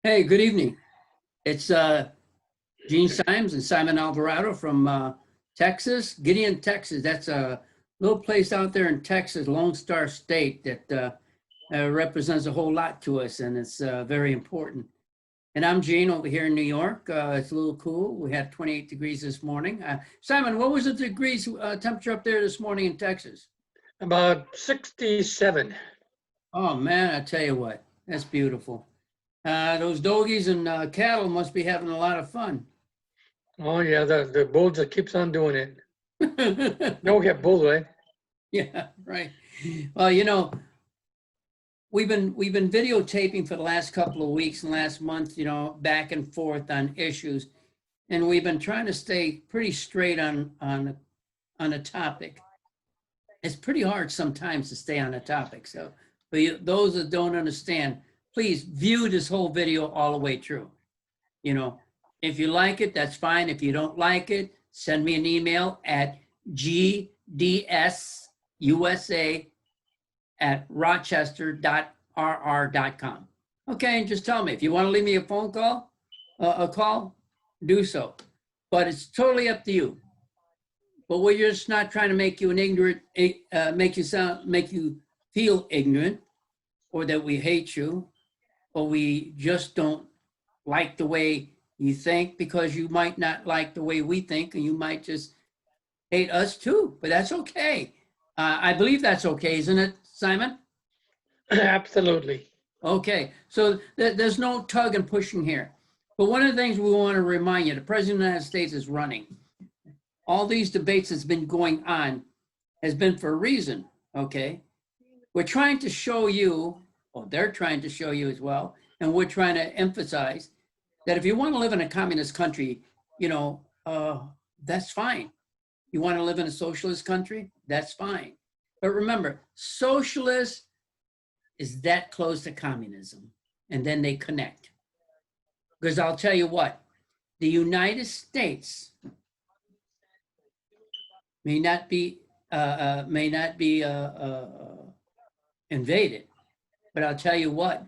Hey, good evening. It's Gene Symes and Simon Alvarado from Texas, Gideon, Texas. That's a little place out there in Texas, Lone Star State that represents a whole lot to us, and it's very important. And I'm Gene over here in New York. It's a little cool. We had 28 degrees this morning. Simon, what was the degrees temperature up there this morning in Texas? About 67. Oh man, I tell you what, that's beautiful. Those doggies and cattle must be having a lot of fun. Oh yeah, the bull just keeps on doing it. No, we have bull, right? Yeah, right. Well, we've been videotaping for the last couple of weeks and last month, back and forth on issues, and we've been trying to stay pretty straight on a topic. It's pretty hard sometimes to stay on a topic. So, those that don't understand, please view this whole video all the way through. If you like it, that's fine. If you don't like it, send me an email at gdsusa@rochester.rr.com. Okay, and just tell me if you want to leave me a phone call, do so. But it's totally up to you. But we're just not trying to make you an ignorant, make you feel ignorant, or that we hate you, or we just don't like the way you think, because you might not like the way we think, and you might just hate us too, but that's okay. I believe that's okay, isn't it, Simon? Absolutely. Okay, so there's no tug and pushing here. But one of the things we want to remind you, the President of the United States is running. All these debates that's been going on has been for a reason, okay? We're trying to show you, or they're trying to show you as well, and we're trying to emphasize that if you want to live in a communist country, that's fine. You want to live in a socialist country, that's fine. But remember, socialist is that close to communism, and then they connect. Because I'll tell you what, the United States may not be invaded, but I'll tell you what,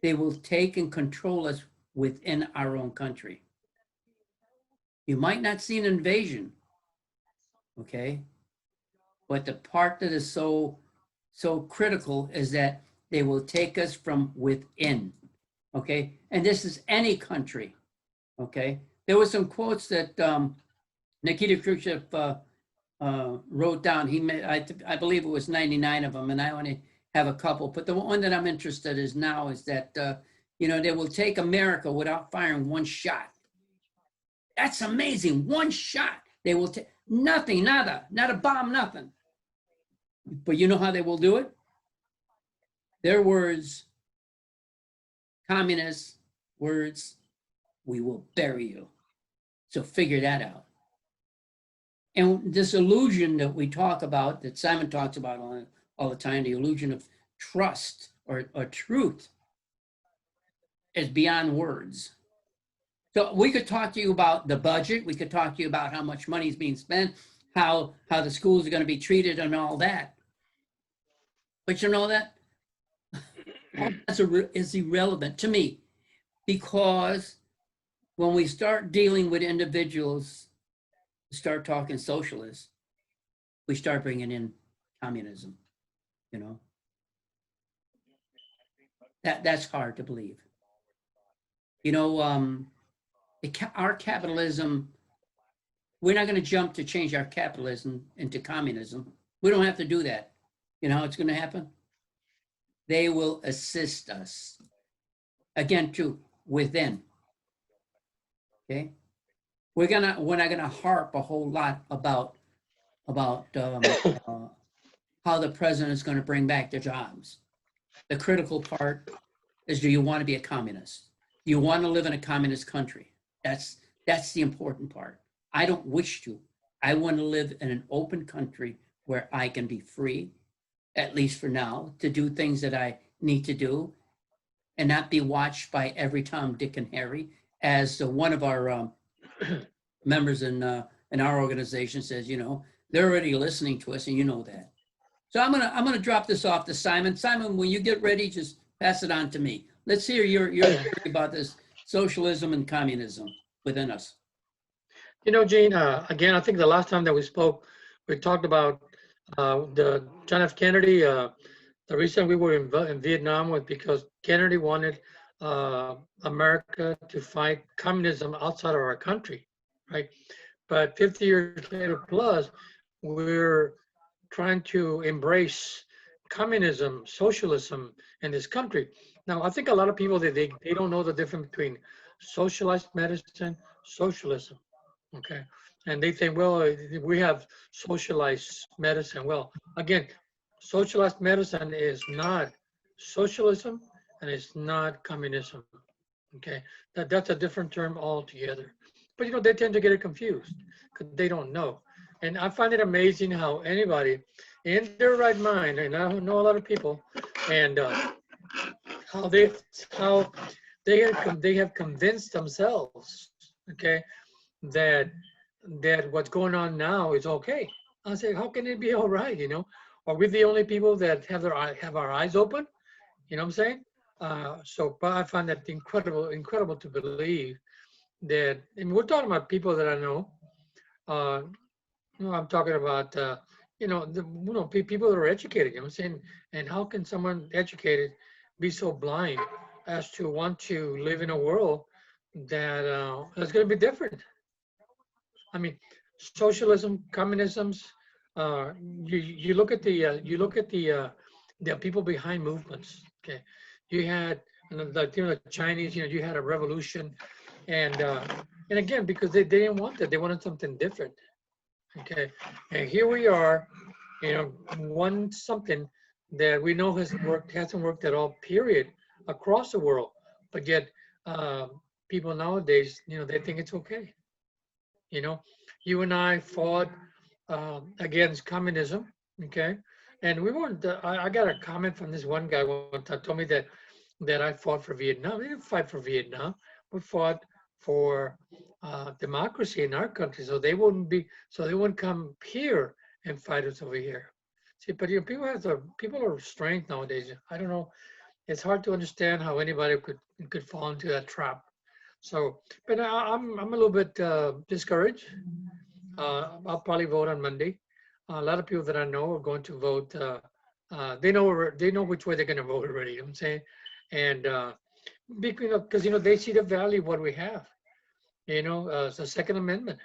they will take and control us within our own country. You might not see an invasion, okay? But the part that is so critical is that they will take us from within, okay? And this is any country, okay? There were some quotes that Nikita Khrushchev wrote down. He made, I believe it was 99 of them, and I only have a couple. But the one that I'm interested in now is that, they will take America without firing one shot. That's amazing. One shot. They will take nothing, nada, not a bomb, nothing. But you know how they will do it? Their words, communist words, we will bury you. So figure that out. And this illusion that we talk about, that Simon talks about all the time, the illusion of trust or truth, is beyond words. So we could talk to you about the budget. We could talk to you about how much money is being spent, how the schools are going to be treated and all that. But you know that? It's irrelevant to me, because when we start dealing with individuals, start talking socialists, we start bringing in communism, That's hard to believe. Our capitalism, we're not going to jump to change our capitalism into communism. We don't have to do that. You know how it's going to happen? They will assist us. Again, too, within. Okay? We're not going to harp a whole lot about how the president is going to bring back the jobs. The critical part is, do you want to be a communist? Do you want to live in a communist country? That's the important part. I don't wish to. I want to live in an open country where I can be free, at least for now, to do things that I need to do and not be watched by every Tom, Dick, and Harry. As one of our members in our organization says, they're already listening to us, and you know that. So I'm gonna drop this off to Simon. Simon, when you get ready, just pass it on to me. let's hear your theory about this socialism and communism within us. You know, Gene, again, I think the last time that we spoke, we talked about the John F. Kennedy. The reason we were in Vietnam was because Kennedy wanted America to fight communism outside of our country, right? But 50 years later plus, we're trying to embrace communism, socialism in this country. Now, I think a lot of people, they don't know the difference between socialized medicine, socialism, okay? And they think, well, we have socialized medicine. Well, again, socialized medicine is not socialism and it's not communism, okay? That's a different term altogether. But, you know, they tend to get it confused because they don't know. And I find it amazing how anybody in their right mind, and I know a lot of people, and how they have convinced themselves, okay, that what's going on now is okay. I say, how can it be all right? You know, are we the only people that have our eyes open? You know what I'm saying? But I find that incredible to believe that. And we're talking about people that I know. Uh, you know, I'm talking about people that are educated. You know what I'm saying? And how can someone educated be so blind as to want to live in a world that is going to be different? I mean, socialism, communisms. You look at the people behind movements. Okay, you had the Chinese. You know, you had a revolution, and again because they didn't want that, they wanted something different. Okay, and here we are. You know, one something that we know hasn't worked at all. Period, across the world, but yet people nowadays, you know, they think it's okay. You know, you and I fought against communism, okay? And we weren't. I got a comment from this one guy one time told me that I fought for Vietnam. We didn't fight for Vietnam. We fought for democracy in our country, so they wouldn't come here and fight us over here. See, but you know, people are strange nowadays. I don't know. It's hard to understand how anybody could fall into that trap. So, but I'm a little bit discouraged. I'll probably vote on Monday. A lot of people that I know are going to vote. They know which way they're going to vote already. You know what I'm saying, and because you know they see the value of what we have. You know, the Second Amendment.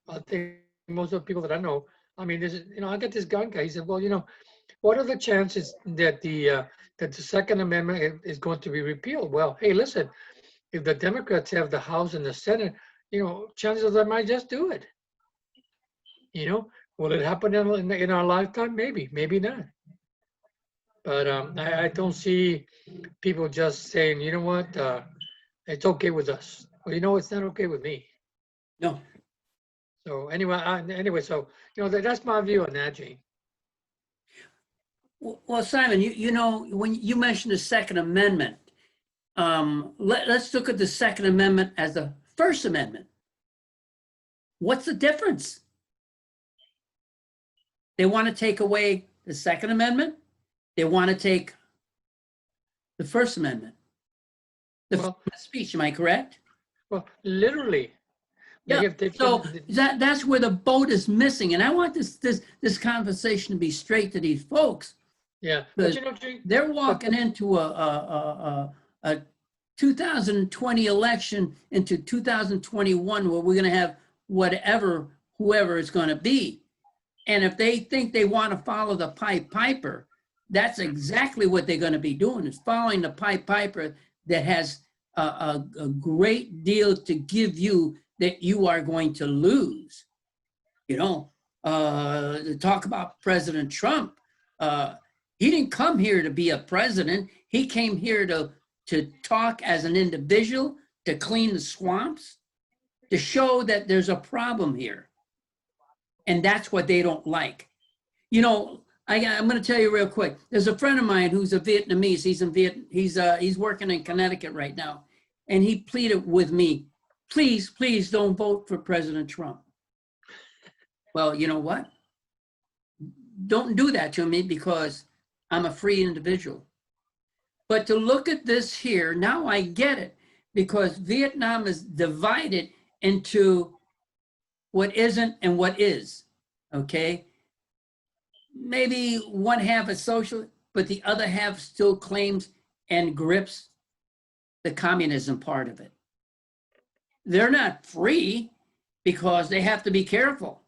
I think most of the people that I know. I mean, this is, you know, I got this gun guy. He said, well, you know, what are the chances that the Second Amendment is going to be repealed? Well, hey, listen, if the Democrats have the House and the Senate, you know, chances are they might just do it. You know, will it happen in our lifetime? Maybe, maybe not. But I don't see people just saying, you know what, it's okay with us. Well, you know, it's not okay with me. No. So anyway, so you know that's my view on that, Gene. Well, Simon, you know, when you mentioned the Second Amendment, let's look at the Second Amendment as the First Amendment. What's the difference? They want to take away the Second Amendment. They want to take the First Amendment. The freedom of speech, am I correct? Well, literally. Yeah. So that's where the boat is missing, and I want this conversation to be straight to these folks. Yeah, but you know, they're walking into a 2020 election into 2021 where we're going to have whoever it's going to be, and if they think they want to follow the Pied Piper, that's exactly what they're going to be doing, is following the Pied Piper that has a great deal to give you that you are going to lose. You know, to talk about President Trump, he didn't come here to be a president. He came here to talk as an individual, to clean the swamps, to show that there's a problem here. And that's what they don't like. You know, I'm going to tell you real quick. There's a friend of mine who's a Vietnamese. He's working in Connecticut right now. And he pleaded with me, please don't vote for President Trump. Well, you know what? Don't do that to me because I'm a free individual. But to look at this here, now I get it, because Vietnam is divided into what isn't and what is, okay? Maybe one half is social, but the other half still claims and grips the communism part of it. They're not free because they have to be careful.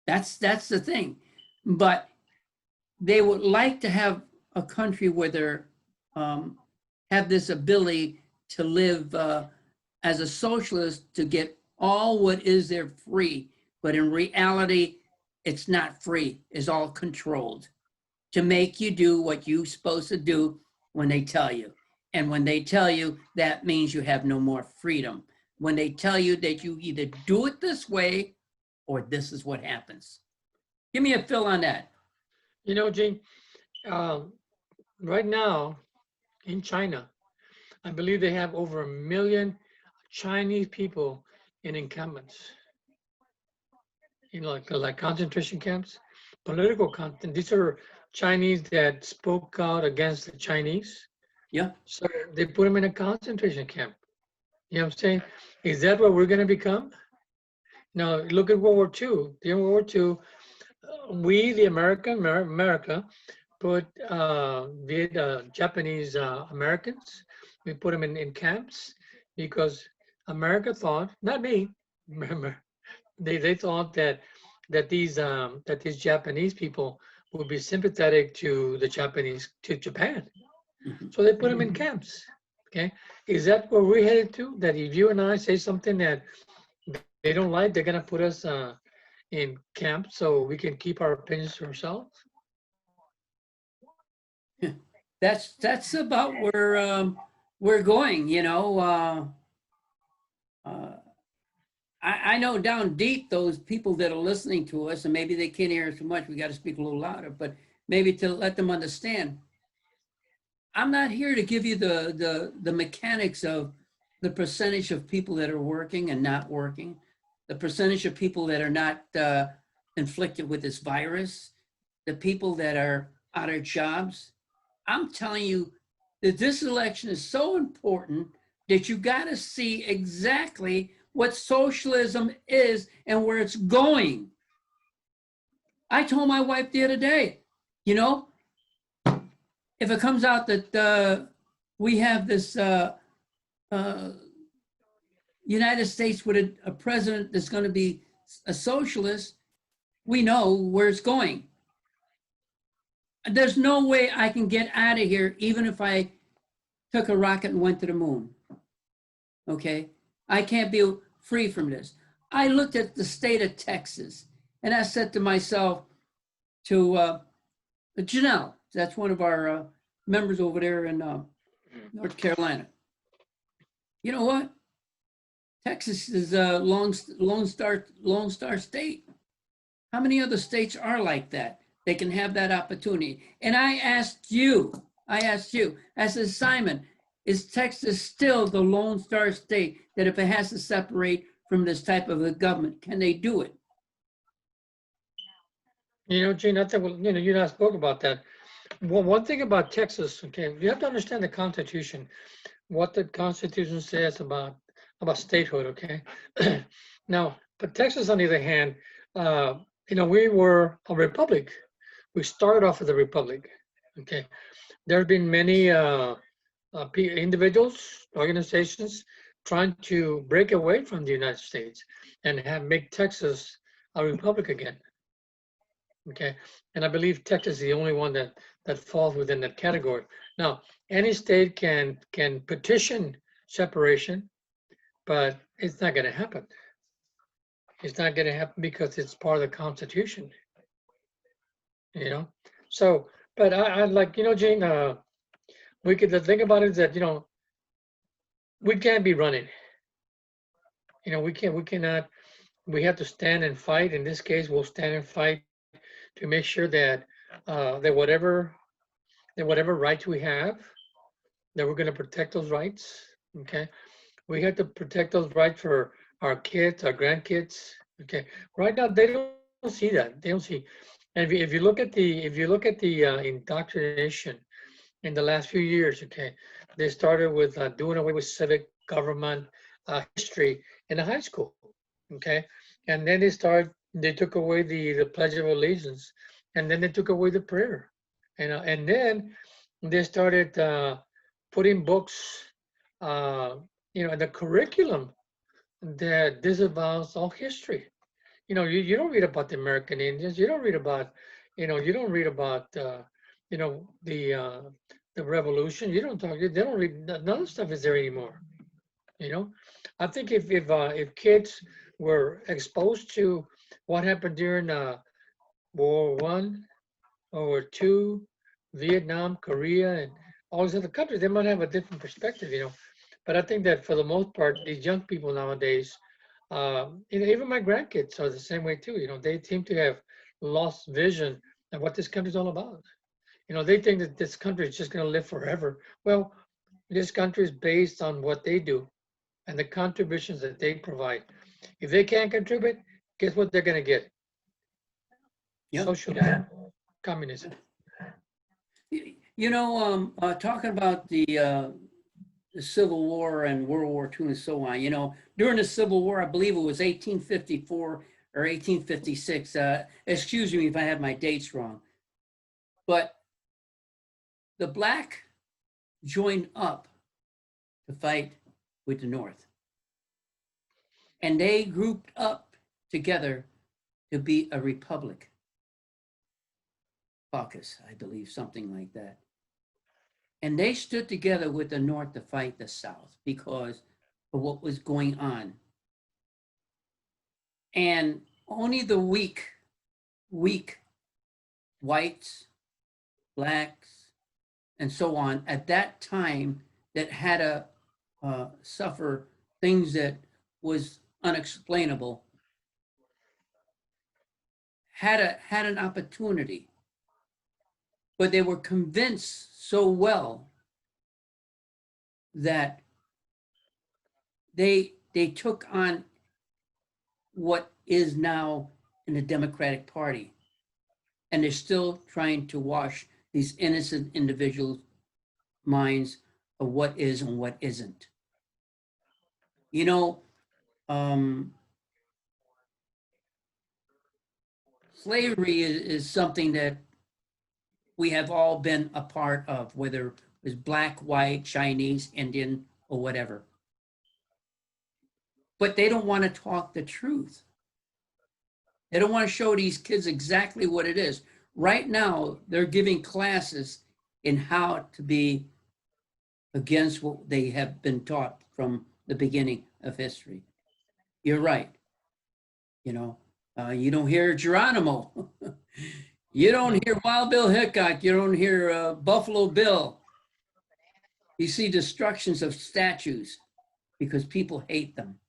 That's the thing. But they would like to have a country where they're have this ability to live as a socialist, to get all what is there free. But in reality, it's not free. It's all controlled to make you do what you're supposed to do when they tell you. And when they tell you, that means you have no more freedom. When they tell you that you either do it this way or this is what happens. Give me a fill on that. You know, Gene, right now in China, I believe they have over 1 million Chinese people in encampments, like concentration camps, political content. These are Chinese that spoke out against the Chinese. Yeah. So they put them in a concentration camp. You know what I'm saying? Is that what we're going to become? Now, look at World War II. During World War II, we, the America, put Japanese Americans, we put them in camps because America thought, not me, remember, they thought that these Japanese people would be sympathetic to Japan. So they put them in camps. Okay, is that where we're headed to? That if you and I say something that they don't like, they're gonna put us in camp so we can keep our opinions to ourselves? That's about where we're going, you know. I know down deep those people that are listening to us, and maybe they can't hear us too much, we got to speak a little louder, but maybe to let them understand, I'm not here to give you the mechanics of the percentage of people that are working and not working, the percentage of people that are not inflicted with this virus, the people that are out of jobs. I'm telling you that this election is so important that you got to see exactly what socialism is and where it's going. I told my wife the other day, you know, if it comes out that we have this United States with a president that's going to be a socialist, we know where it's going. There's no way I can get out of here, even if I took a rocket and went to the moon. Okay? I can't be free from this. I looked at the state of Texas, and I said to myself, to Janelle, that's one of our members over there in North Carolina. You know what? Texas is a Lone Star state. How many other states are like that? They can have that opportunity. And I asked you, I said, Simon, is Texas still the Lone Star state that if it has to separate from this type of a government, can they do it? You know, Gene, I think, you know, you and I spoke about that. Well, one thing about Texas, okay, you have to understand the Constitution, what the Constitution says about statehood, okay? Now, but Texas, on the other hand, you know, we were a republic. We started off as a republic, okay? There have been many individuals, organizations trying to break away from the United States and make Texas a republic again. Okay, and I believe Texas is the only one that falls within that category. Now, any state can petition separation, but it's not going to happen. It's not going to happen because it's part of the Constitution. You know, so but I like, you know, Gene, we could, the thing about it is that, you know, we can't be running. You know, we cannot. We have to stand and fight. In this case, we'll stand and fight to make sure that whatever rights we have, that we're going to protect those rights. Okay, we have to protect those rights for our kids, our grandkids. Okay, right now they don't see that. They don't see. And if you look at the indoctrination in the last few years, okay, they started with doing away with civic government history in the high school, okay, and then they took away the Pledge of Allegiance, and then they took away the prayer, and then they started putting books, uh, in the curriculum that disavows all history. You don't read about the American Indians. You don't read about, you don't read about, you know, the revolution. You don't talk. They don't read. None of the stuff is there anymore. You know, I think if kids were exposed to what happened during World War I, World War II, Vietnam, Korea, and all these other countries, they might have a different perspective. But I think that for the most part, these young people nowadays, even my grandkids are the same way too. They seem to have lost vision of what this country's all about. They think that this country is just going to live forever. Well, this country is based on what they do and the contributions that they provide. If they can't contribute, guess what they're going to get? Yep. Socialism, communism. Talking about the Civil War and World War II and so on, during the Civil War, I believe it was 1854 or 1856. Excuse me if I have my dates wrong. But the Black joined up to fight with the North. And they grouped up together to be a republic. Caucus, I believe, something like that. And they stood together with the North to fight the South because of what was going on. And only the weak whites, blacks, and so on at that time that had to suffer things that was unexplainable had an opportunity. But they were convinced so well that they took on what is now in the Democratic Party. And they're still trying to wash these innocent individuals' minds of what is and what isn't. Slavery is something that we have all been a part of, whether it was black, white, Chinese, Indian, or whatever. But they don't want to talk the truth. They don't want to show these kids exactly what it is. Right now, they're giving classes in how to be against what they have been taught from the beginning of history. You're right. You don't hear Geronimo. You don't hear Wild Bill Hickok. You don't hear Buffalo Bill. You see destructions of statues because people hate them.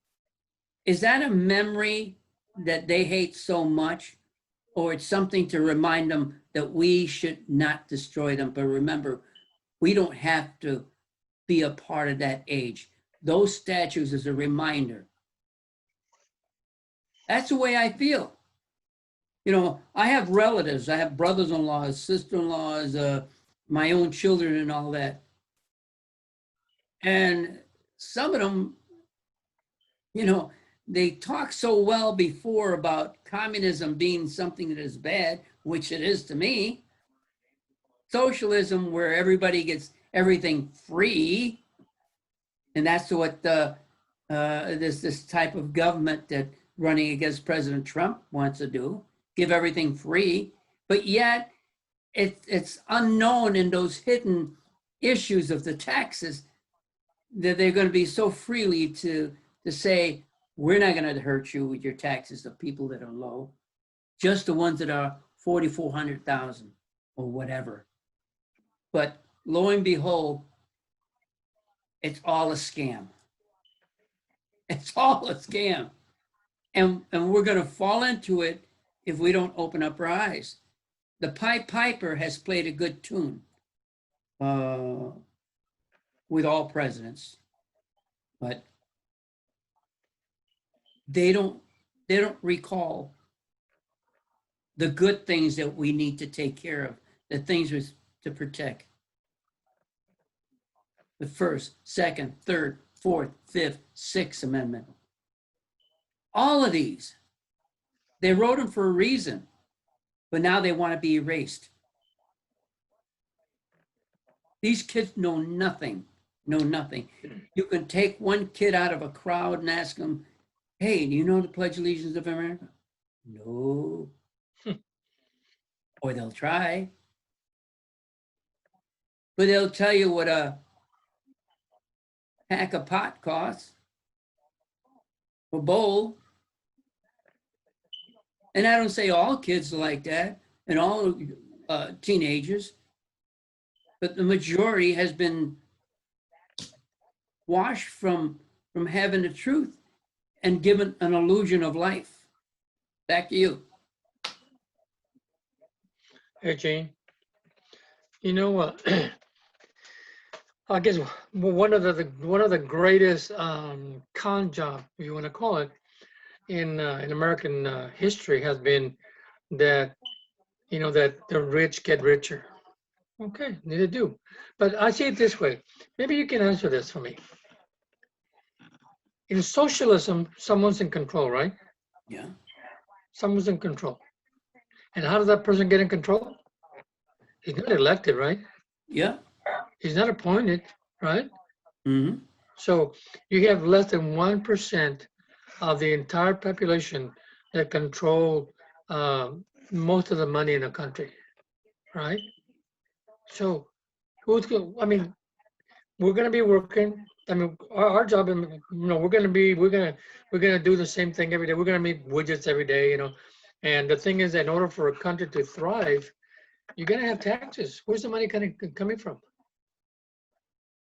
Is that a memory that they hate so much, or it's something to remind them that we should not destroy them? But remember, we don't have to be a part of that age. Those statues is a reminder. That's the way I feel. I have relatives, I have brothers-in-laws, sister-in-laws, my own children and all that. And some of them, they talk so well before about communism being something that is bad, which it is to me. Socialism, where everybody gets everything free, and that's what this type of government that running against President Trump wants to do, give everything free. But yet, it's unknown in those hidden issues of the taxes that they're going to be so freely to say, we're not going to hurt you with your taxes, the people that are low, just the ones that are 4,400,000 or whatever. But lo and behold, it's all a scam. It's all a scam. And we're going to fall into it if we don't open up our eyes. The Pied Piper has played a good tune with all presidents, but they don't recall the good things that we need to take care of, the things to protect. the First, Second, Third, Fourth, Fifth, Sixth Amendment. All of these, they wrote them for a reason, but now they want to be erased. These kids know nothing, know nothing. You can take one kid out of a crowd and ask them, hey, do you know the Pledge of Allegiance of America? No. Or they'll try. But they'll tell you what a pack of pot costs, a bowl. And I don't say all kids are like that and all teenagers, but the majority has been washed from having the truth and given an illusion of life. Back to you. Hey, Gene. You know what? I guess one of the greatest con job, if you want to call it, in American history has been that, you know, that the rich get richer. Okay, they do. But I see it this way. Maybe you can answer this for me. In socialism, someone's in control, right? Yeah. Someone's in control. And how does that person get in control? He's not elected, right? Yeah. He's not appointed, right? Mm-hmm. So you have less than 1% of the entire population that control most of the money in the country, right? So who's going? I mean, we're going to be working. I mean, our job, you know, we're going to do the same thing every day. We're going to make widgets every day, you know. And the thing is, that in order for a country to thrive, you're going to have taxes. Where's the money coming from?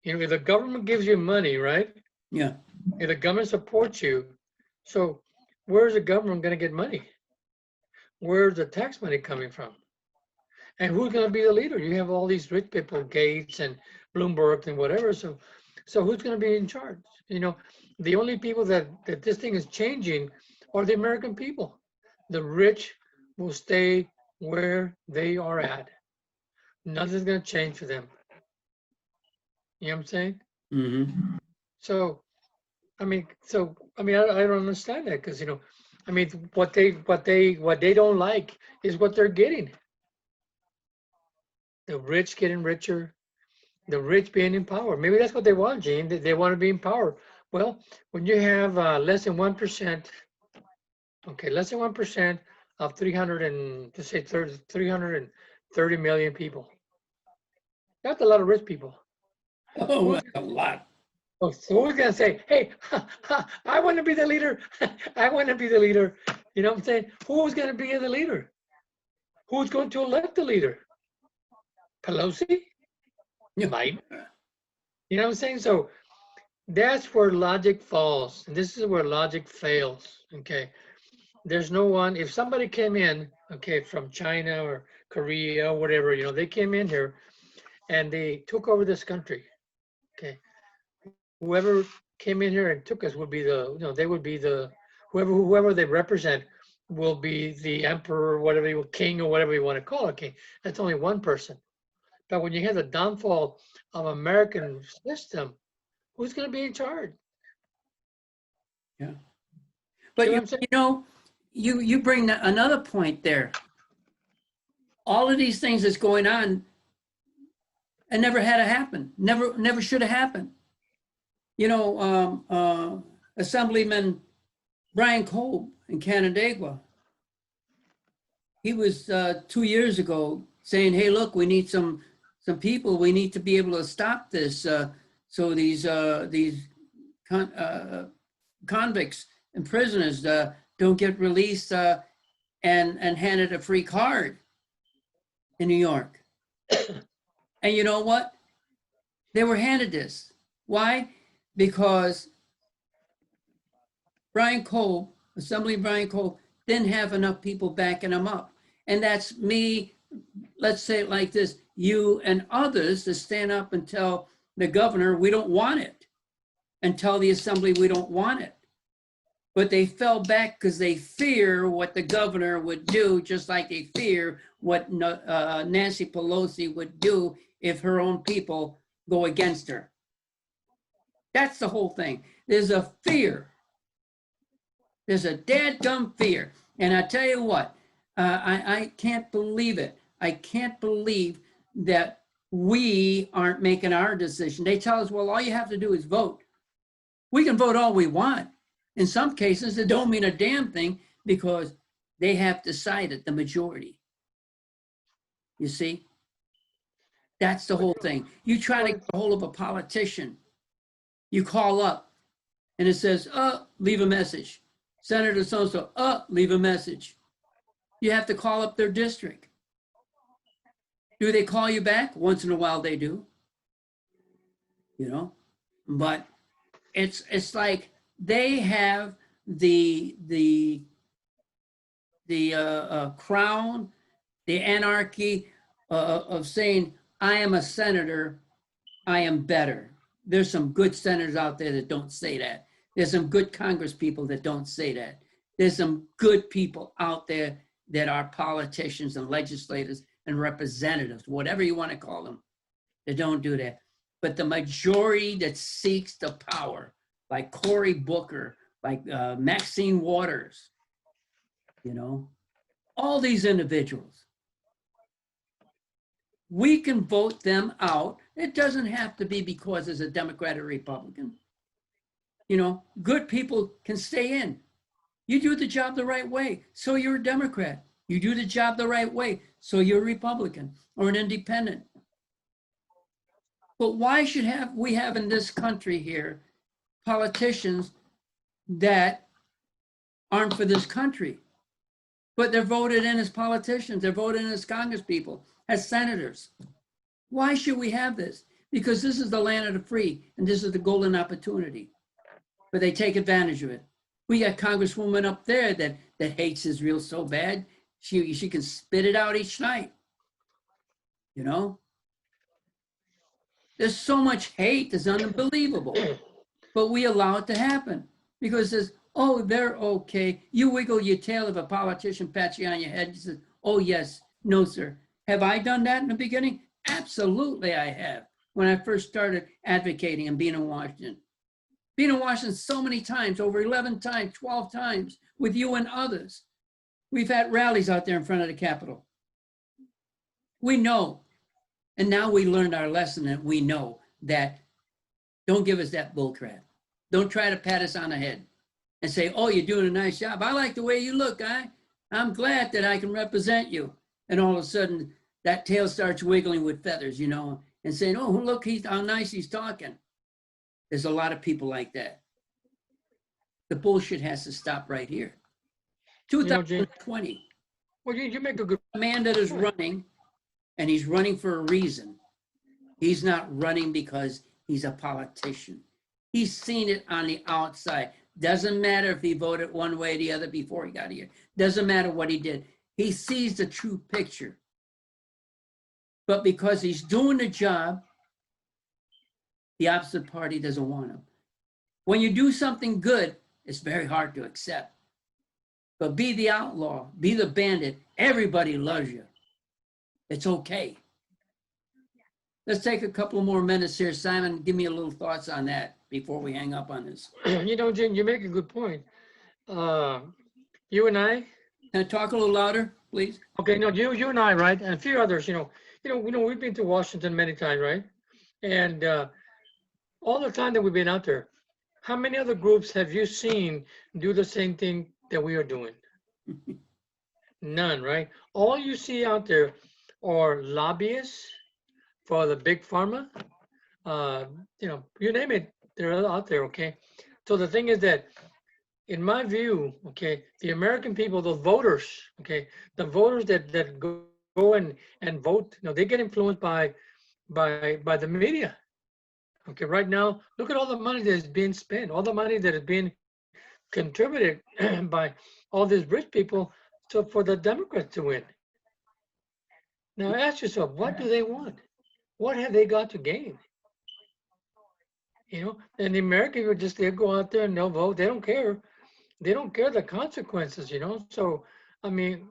You know, if the government gives you money, right? Yeah. If the government supports you, so where's the government going to get money? Where's the tax money coming from? And who's going to be the leader? You have all these rich people, Gates and Bloomberg and whatever. So who's going to be in charge? You know, the only people that this thing is changing are the American people. The rich will stay where they are at. Nothing's going to change for them. You know what I'm saying? Mm-hmm. So, I mean, I don't understand that because, you know, I mean, what they don't like is what they're getting. The rich getting richer, the rich being in power. Maybe that's what they want, Gene. They want to be in power. Well, when you have less than 1%, okay, less than 1% of 330 million people. That's a lot of rich people. Oh, that's a lot. Oh, so who's gonna say, hey, I want to be the leader. I want to be the leader. You know what I'm saying? Who's gonna be the leader? Who's going to elect the leader? Pelosi? Biden? You know what I'm saying? So that's where logic falls. And this is where logic fails. Okay. There's no one, if somebody came in, okay, from China or Korea or whatever, you know, they came in here and they took over this country. Okay. Whoever came in here and took us would be the, you know, they would be the, whoever they represent will be the emperor, whatever you, king or whatever you want to call it. Okay. That's only one person. But when you have the downfall of American system, who's going to be in charge? Yeah. But you know, you bring another point there. All of these things that's going on and never had to happen. Never should have happened. You know, Assemblyman Brian Kolb in Canandaigua, he was 2 years ago saying, hey, look, we need some people. We need to be able to stop this. So these convicts and prisoners don't get released and handed a free card in New York. And you know what? They were handed this. Why? Because Brian Kolb, Assembly Brian Kolb, didn't have enough people backing him up. And that's me, let's say it like this, you and others to stand up and tell the governor, we don't want it, and tell the assembly we don't want it. But they fell back because they fear what the governor would do, just like they fear what Nancy Pelosi would do if her own people go against her. That's the whole thing. There's a fear. There's a dadgum fear. And I tell you what, I can't believe it. I can't believe that we aren't making our decision. They tell us, well, all you have to do is vote. We can vote all we want. In some cases, it don't mean a damn thing because they have decided, the majority. You see? That's the whole thing. You try to get a hold of a politician, you call up and it says, leave a message. Senator so-and-so, leave a message. You have to call up their district. Do they call you back? Once in a while they do. You know, but it's like they have the crown, the anarchy of saying, I am a senator, I am better. There's some good senators out there that don't say that. There's some good Congress people that don't say that. There's some good people out there that are politicians and legislators and representatives, whatever you want to call them, that don't do that. But the majority that seeks the power, like Cory Booker, like Maxine Waters, you know, all these individuals, we can vote them out. It doesn't have to be because there's a Democrat or Republican. You know, good people can stay in. You do the job the right way, so you're a Democrat. You do the job the right way, so you're a Republican or an independent. But why should we have in this country here politicians that aren't for this country, but they're voted in as politicians, they're voted in as Congress people, as senators? Why should we have this? Because this is the land of the free, and this is the golden opportunity. But they take advantage of it. We got Congresswoman up there that hates Israel so bad, she can spit it out each night. You know? There's so much hate, it's unbelievable. But we allow it to happen because it says, oh, they're okay. You wiggle your tail if a politician pats you on your head and says, oh, yes, no, sir. Have I done that in the beginning? Absolutely, I have. When I first started advocating and being in Washington. Being in Washington so many times, over 11 times, 12 times, with you and others. We've had rallies out there in front of the Capitol. We know. And now we learned our lesson, and we know that don't give us that bull crap. Don't try to pat us on the head and say, oh, you're doing a nice job. I like the way you look, guy. I'm glad that I can represent you. And all of a sudden, that tail starts wiggling with feathers, you know, and saying, oh, look, how nice he's talking. There's a lot of people like that. The bullshit has to stop right here. 2020. Well, you make a good A man that is running, and he's running for a reason. He's not running because he's a politician. He's seen it on the outside. Doesn't matter if he voted one way or the other before he got here. Doesn't matter what he did. He sees the true picture. But because he's doing the job, the opposite party doesn't want him. When you do something good, it's very hard to accept. But be the outlaw, be the bandit. Everybody loves you. It's okay. Let's take a couple more minutes here. Simon, give me a little thoughts on that before we hang up on this. You know, Jim, you make a good point. You and I. Can I talk a little louder, please? Okay, no, you and I, right, and a few others. We've been to Washington many times, right? And all the time that we've been out there, how many other groups have you seen do the same thing that we are doing? None, right? All you see out there are lobbyists for the big pharma. You name it, they're out there, okay? So the thing is that, in my view, okay, the American people, the voters, okay, the voters that go and vote, they get influenced by the media. Okay, right now, look at all the money that is being spent, all the money that is being contributed by all these rich people for the Democrats to win. Now ask yourself, what do they want? What have they got to gain? And the Americans they go out there and they'll vote. They don't care. They don't care the consequences, So, I mean,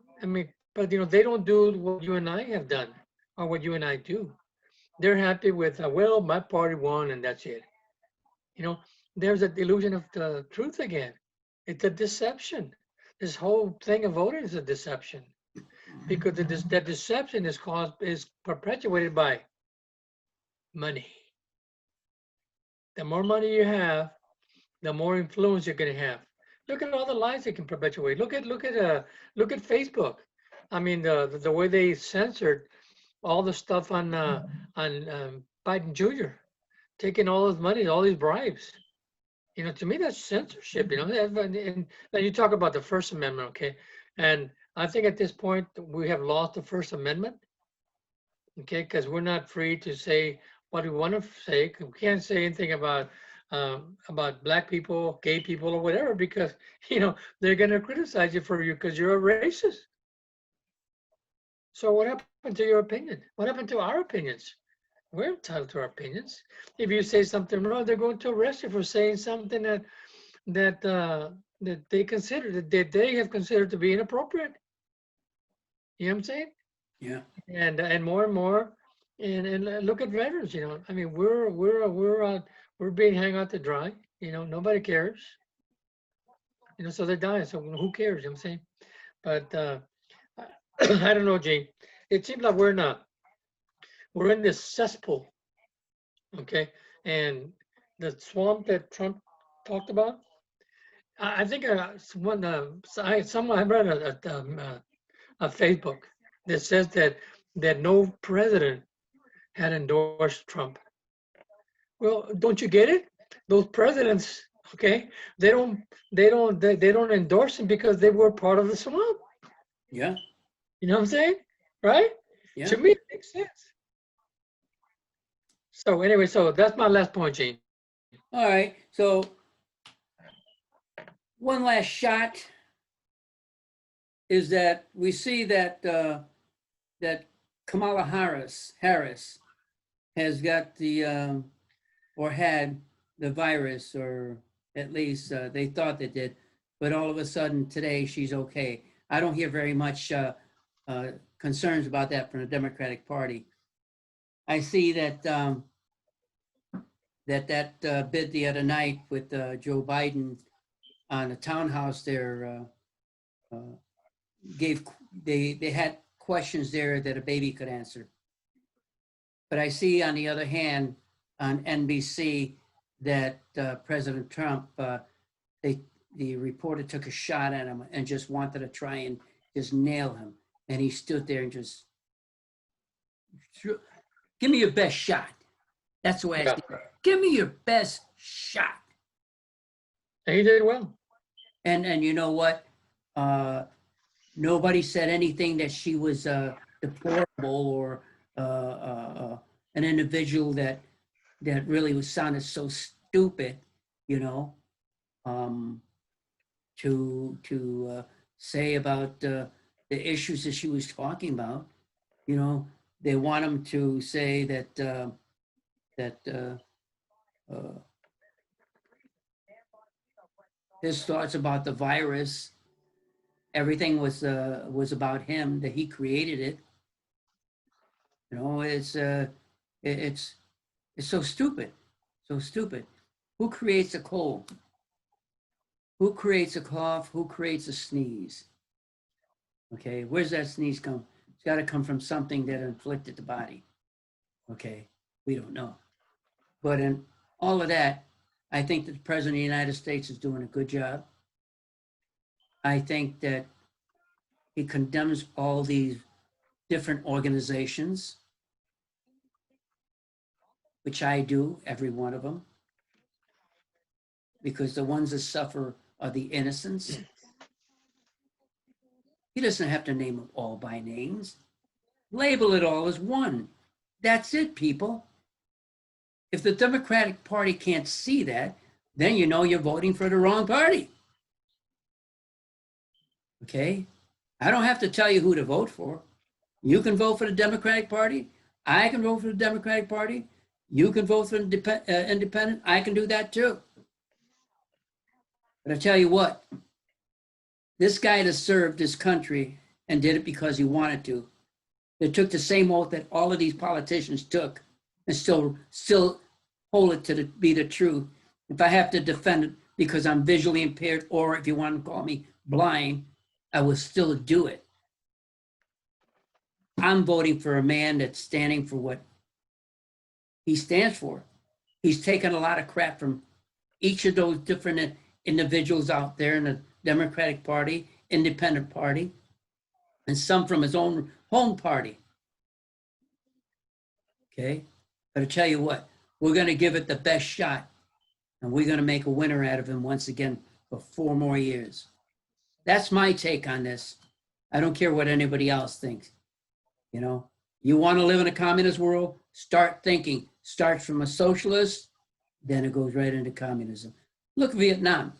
but they don't do what you and I have done or what you and I do. They're happy with, well, my party won and that's it. You know, there's a delusion of the truth again. It's a deception. This whole thing of voting is a deception because that deception is perpetuated by money. The more money you have, the more influence you're going to have. Look at all the lies they can perpetuate. Look at Facebook. I mean, the way they censored all the stuff on Biden Jr., taking all his money, all these bribes. You know, to me, that's censorship. You know, and you talk about the First Amendment, okay? And I think at this point we have lost the First Amendment, okay? Because we're not free to say what we want to say. We can't say anything about black people, gay people, or whatever, because you know they're going to criticize you because you're a racist. So what happened to your opinion? What happened to our opinions? We're entitled to our opinions. If you say something wrong, they're going to arrest you for saying something that they have considered to be inappropriate. You know what I'm saying? Yeah. And more, and look at veterans. You know, I mean, we're being hung out to dry. You know, nobody cares. You know, so they're dying. So who cares? You know what I'm saying? But I don't know, Gene. It seems like we're in this cesspool, okay? And the swamp that Trump talked about, I think someone I read a Facebook that says that no president had endorsed Trump. Well, don't you get it? Those presidents, okay, they don't endorse him because they were part of the swamp. Yeah. You know what I'm saying? Right? Yeah. To me, it makes sense. So anyway, so that's my last point, Gene. All right. So one last shot is that we see that that Kamala Harris has got the or had the virus, or at least they thought they did, but all of a sudden today she's okay. I don't hear very much concerns about that from the Democratic Party. I see that that bid the other night with Joe Biden on the townhouse there gave they had questions there that a baby could answer. But I see on the other hand on NBC that President Trump, the reporter took a shot at him and just wanted to try and just nail him, and he stood there and just give me your best shot. That's the way I see it. Give me your best shot. And he did well. And you know what? Nobody said anything that she was deplorable or an individual that really was sounded so stupid, you know, to say about the issues that she was talking about. You know, they want him to say that his thoughts about the virus, everything was about him, that he created it. You know, it's so stupid, so stupid. Who creates a cold? Who creates a cough? Who creates a sneeze? Okay, where's that sneeze come? It's got to come from something that inflicted the body. Okay, we don't know. But in all of that, I think that the President of the United States is doing a good job. I think that he condemns all these different organizations, which I do, every one of them, because the ones that suffer are the innocents. He doesn't have to name them all by names. Label it all as one. That's it, people. If the Democratic Party can't see that, then you know you're voting for the wrong party. Okay? I don't have to tell you who to vote for. You can vote for the Democratic Party. I can vote for the Democratic Party. You can vote for independent. I can do that too. But I tell you what, this guy that served this country and did it because he wanted to, that took the same oath that all of these politicians took and still hold it to be the truth, if I have to defend it because I'm visually impaired, or if you want to call me blind, I will still do it. I'm voting for a man that's standing for what he stands for. He's taken a lot of crap from each of those different individuals out there in the Democratic Party, Independent Party, and some from his own home party. Okay? But I tell you what, we're going to give it the best shot, and we're going to make a winner out of him once again for 4 more years. That's my take on this. I don't care what anybody else thinks. You know, you want to live in a communist world, start thinking. Starts from a socialist, then it goes right into communism. Look, Vietnam.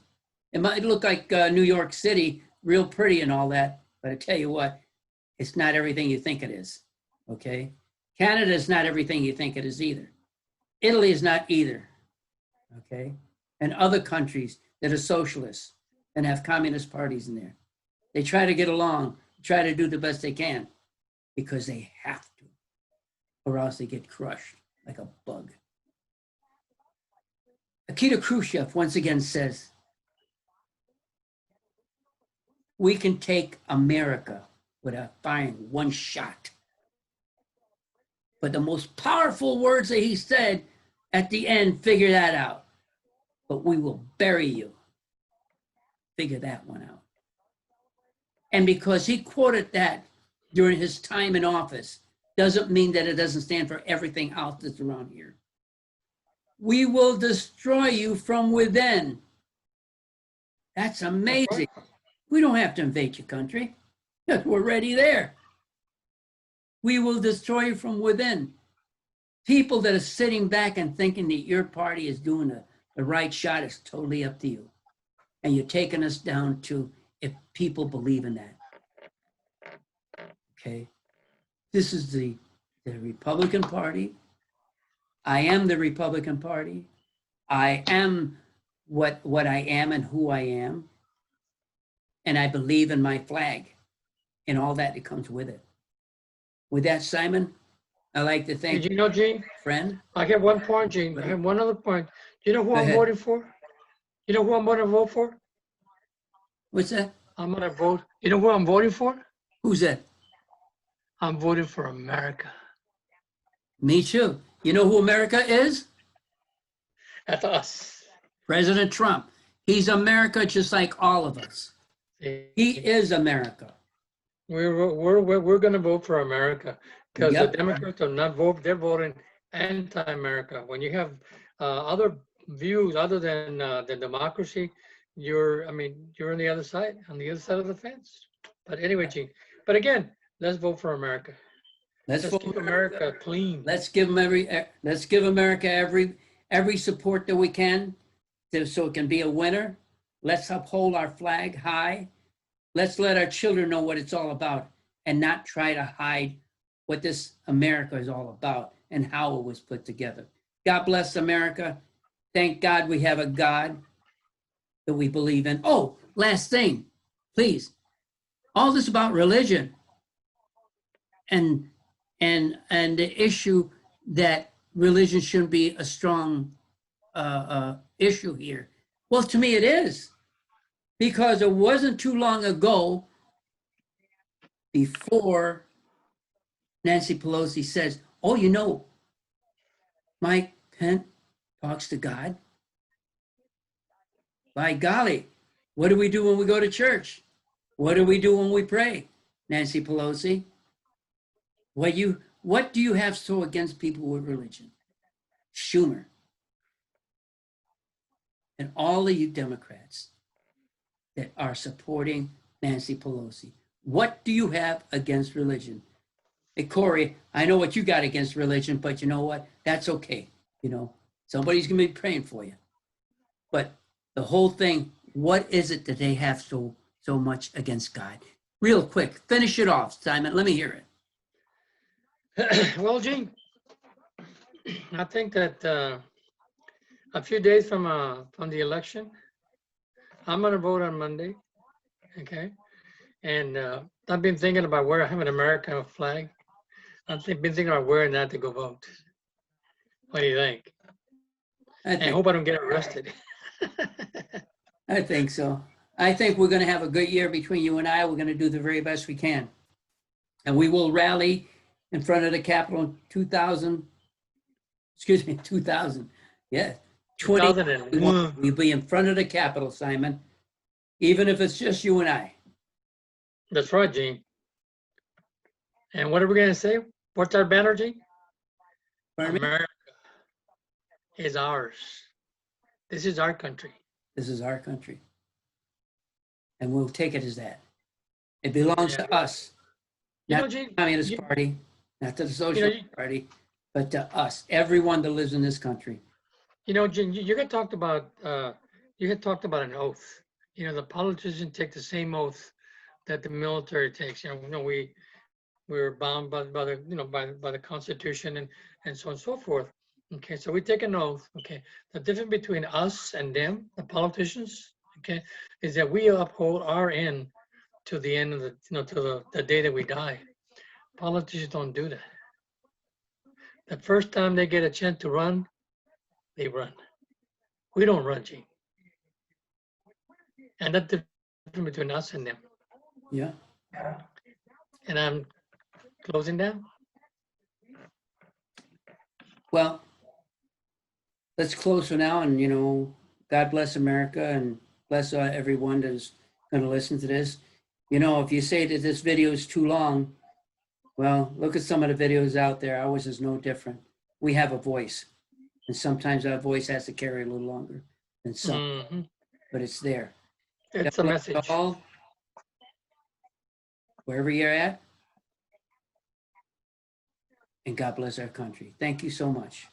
It might look like New York City, real pretty and all that, but I tell you what, it's not everything you think it is, okay? Canada is not everything you think it is either. Italy is not either, okay? And other countries that are socialists and have communist parties in there. They try to get along, try to do the best they can because they have to, or else they get crushed like a bug. Nikita Khrushchev once again says, we can take America without firing one shot. But the most powerful words that he said at the end, figure that out. But we will bury you. Figure that one out. And because he quoted that during his time in office, doesn't mean that it doesn't stand for everything else that's around here. We will destroy you from within. That's amazing. We don't have to invade your country. We're already there. We will destroy you from within. People that are sitting back and thinking that your party is doing the right shot is totally up to you. And you're taking us down to if people believe in that. Okay? This is the Republican Party. I am the Republican Party. I am what I am and who I am. And I believe in my flag and all that comes with it. With that, Simon, I'd like to thank Did you know, Gene? Friend. I have one point, Gene. I have one other point. Do you know who I'm voting for? You know who I'm going to vote for? What's that? I'm going to vote. You know who I'm voting for? Who's that? I'm voting for America. Me too. You know who America is? That's us. President Trump. He's America just like all of us. He is America. We're going to vote for America because Yep. the Democrats are not voting. They're voting anti-America. When you have other views other than democracy, you're on the other side of the fence. But anyway, Gene. But again, let's vote for America. Let's keep America clean. Let's give America every support that we can so it can be a winner. Let's uphold our flag high. Let's let our children know what it's all about and not try to hide what this America is all about and how it was put together. God bless America. Thank God we have a God that we believe in. Oh, last thing, please. All this about religion and the issue that religion shouldn't be a strong issue here. Well, to me it is, because it wasn't too long ago before Nancy Pelosi says, oh, you know, Mike Pence talks to God. By golly, what do we do when we go to church? What do we do when we pray, Nancy Pelosi? What do you have so against people with religion? Schumer. And all of you Democrats that are supporting Nancy Pelosi. What do you have against religion? Hey, Corey, I know what you got against religion, but you know what? That's okay. You know, somebody's going to be praying for you. But the whole thing, what is it that they have so much against God? Real quick, finish it off, Simon. Let me hear it. Well, Gene, I think that a few days from the election, I'm going to vote on Monday. Okay. And I've been thinking about where I have an American flag. I've been thinking about wearing that to go vote. What do you think? I I hope I don't get arrested. think so. I think we're going to have a good year between you and I. We're going to do the very best we can. And we will rally in front of the Capitol in 2000, 2000. Yeah. 2001. We'll be in front of the Capitol, Simon, even if it's just you and I. That's right, Gene. And what are we going to say? What's our banner, Gene? Pardon me? America is ours. This is our country. This is our country. And we'll take it as that. It belongs to us, You know, not to the Gene, Communist Party, not to the Socialist you- Party, but to us, everyone that lives in this country. Gene, you had talked about an oath. You know, the politicians take the same oath that the military takes. You know, we're bound by the by the Constitution and so on and so forth. Okay, so we take an oath. Okay, the difference between us and them, the politicians, okay, is that we uphold our end to the end of to the day that we die. Politicians don't do that. The first time they get a chance to run, they run. We don't run, Gene. And that's the difference between us and them. Yeah. And I'm closing down. Well, let's close for now. And, God bless America and bless everyone that's going to listen to this. If you say that this video is too long, well, look at some of the videos out there. Ours is no different. We have a voice. And sometimes our voice has to carry a little longer than some, but it's there. It's a message. All, wherever you're at. And God bless our country. Thank you so much.